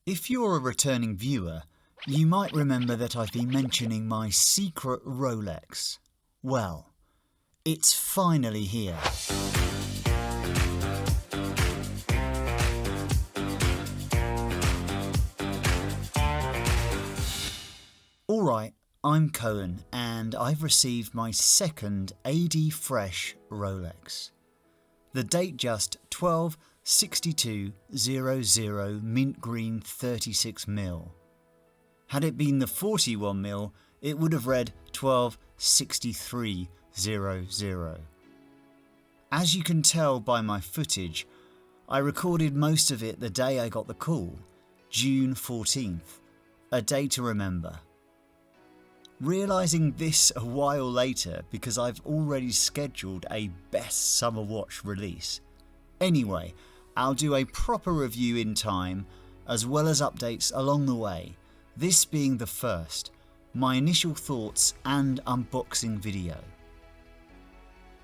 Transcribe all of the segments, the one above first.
If you're a returning viewer, you might remember that I've been mentioning my secret Rolex. Well, it's finally here. Alright, I'm Cohan and I've received my second AD Fresh Rolex. The Datejust 12-62-00 mint green 36mm. Had it been the 41mm, it would have read 12-63-00. As you can tell by my footage, I recorded most of it the day I got the call, June 14th, a day to remember. Realising this a while later because I've already scheduled a best summer watch release. Anyway, I'll do a proper review in time, as well as updates along the way, this being the first, my initial thoughts and unboxing video.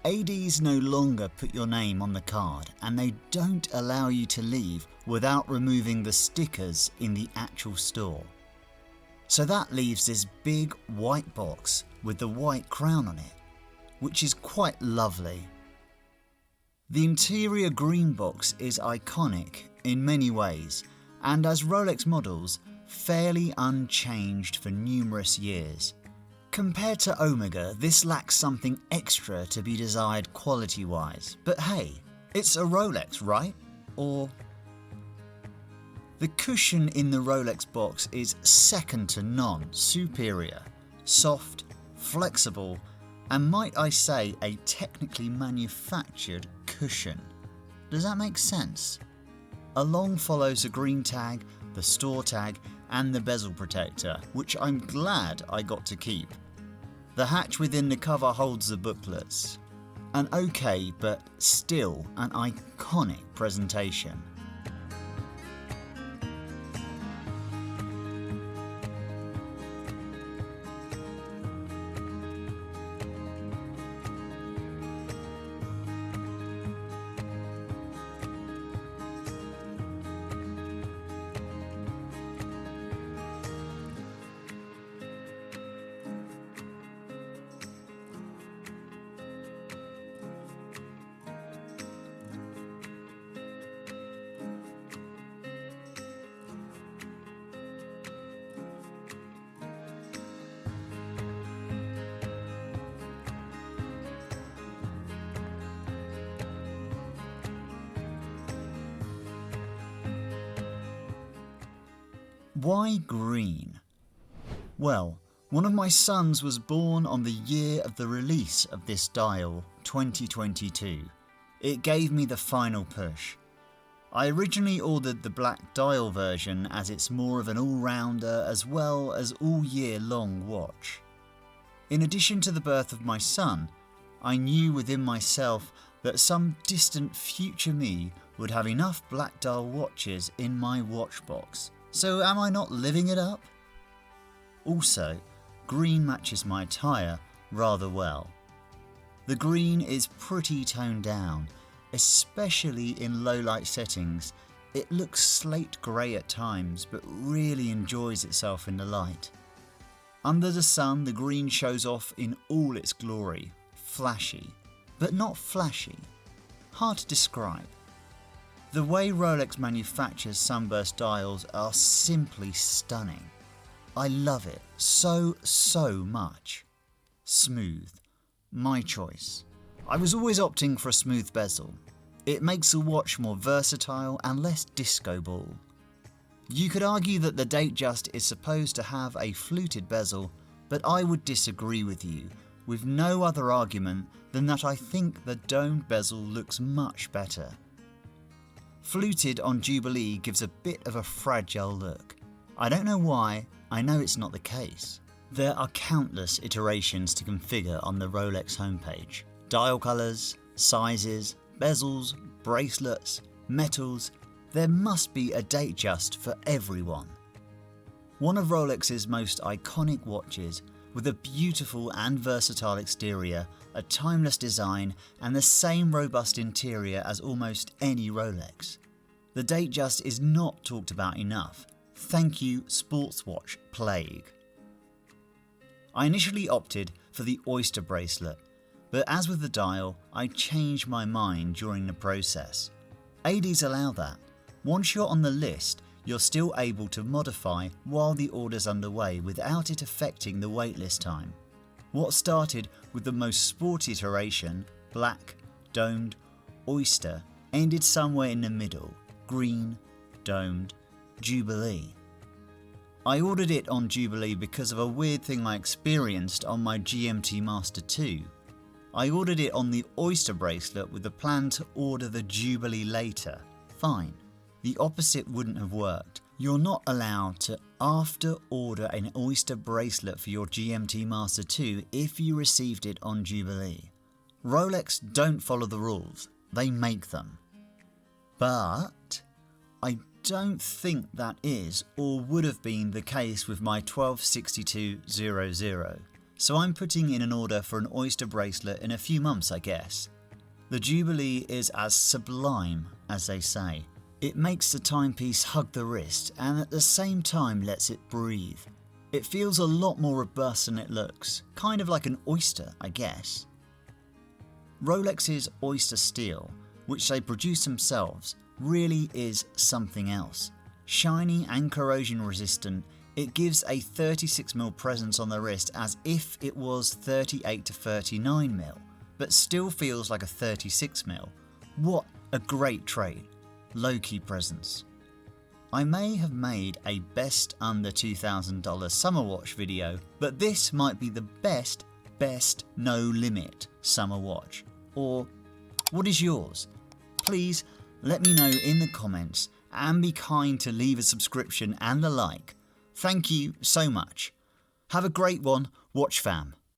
ADs no longer put your name on the card and they don't allow you to leave without removing the stickers in the actual store. So that leaves this big white box with the white crown on it, which is quite lovely. The interior green box is iconic in many ways, and as Rolex models, fairly unchanged for numerous years. Compared to Omega, this lacks something extra to be desired quality-wise, but hey, it's a Rolex, right? Or... The cushion in the Rolex box is second to none, superior, soft, flexible, and might I say a technically manufactured cushion. Does that make sense? Along follows the green tag, the store tag, and the bezel protector, which I'm glad I got to keep. The hatch within the cover holds the booklets. An okay, but still an iconic presentation. Why green? Well, one of my sons was born on the year of the release of this dial, 2022. It gave me the final push. I originally ordered the black dial version as it's more of an all-rounder as well as all-year-long watch. In addition to the birth of my son, I knew within myself that some distant future me would have enough black dial watches in my watch box. So am I not living it up? Also, green matches my attire rather well. The green is pretty toned down, especially in low light settings. It looks slate grey at times, but really enjoys itself in the light. Under the sun, the green shows off in all its glory, flashy, but not flashy. Hard to describe. The way Rolex manufactures sunburst dials are simply stunning. I love it so much. Smooth. My choice. I was always opting for a smooth bezel. It makes the watch more versatile and less disco ball. You could argue that the Datejust is supposed to have a fluted bezel, but I would disagree with you, with no other argument than that I think the domed bezel looks much better. Fluted on Jubilee gives a bit of a fragile look. I don't know why, I know it's not the case. There are countless iterations to configure on the Rolex homepage. Dial colours, sizes, bezels, bracelets, metals. There must be a Datejust for everyone. One of Rolex's most iconic watches, with a beautiful and versatile exterior, a timeless design, and the same robust interior as almost any Rolex. The Datejust is not talked about enough. Thank you, sports watch plague. I initially opted for the Oyster bracelet, but as with the dial, I changed my mind during the process. ADs allow that. Once you're on the list, you're still able to modify while the order's underway without it affecting the waitlist time. What started with the most sporty iteration, black, domed, oyster, ended somewhere in the middle, green, domed, Jubilee. I ordered it on Jubilee because of a weird thing I experienced on my GMT Master 2. I ordered it on the Oyster bracelet with the plan to order the Jubilee later. Fine. The opposite wouldn't have worked. You're not allowed to after order an Oyster bracelet for your GMT Master 2 if you received it on Jubilee. Rolex don't follow the rules, they make them. But I don't think that is or would have been the case with my 126200. So I'm putting in an order for an Oyster bracelet in a few months, I guess. The Jubilee is as sublime as they say. It makes the timepiece hug the wrist and at the same time lets it breathe. It feels a lot more robust than it looks, kind of like an oyster, I guess. Rolex's Oyster Steel, which they produce themselves, really is something else. Shiny and corrosion resistant, it gives a 36mm presence on the wrist as if it was 38 to 39mm, but still feels like a 36mm. What a great trade. Low-key presence. I may have made a best under $2,000 summer watch video, but this might be the best no limit summer watch. Or what is yours? Please let me know in the comments and be kind to leave a subscription and a like. Thank you so much. Have a great one, watch fam.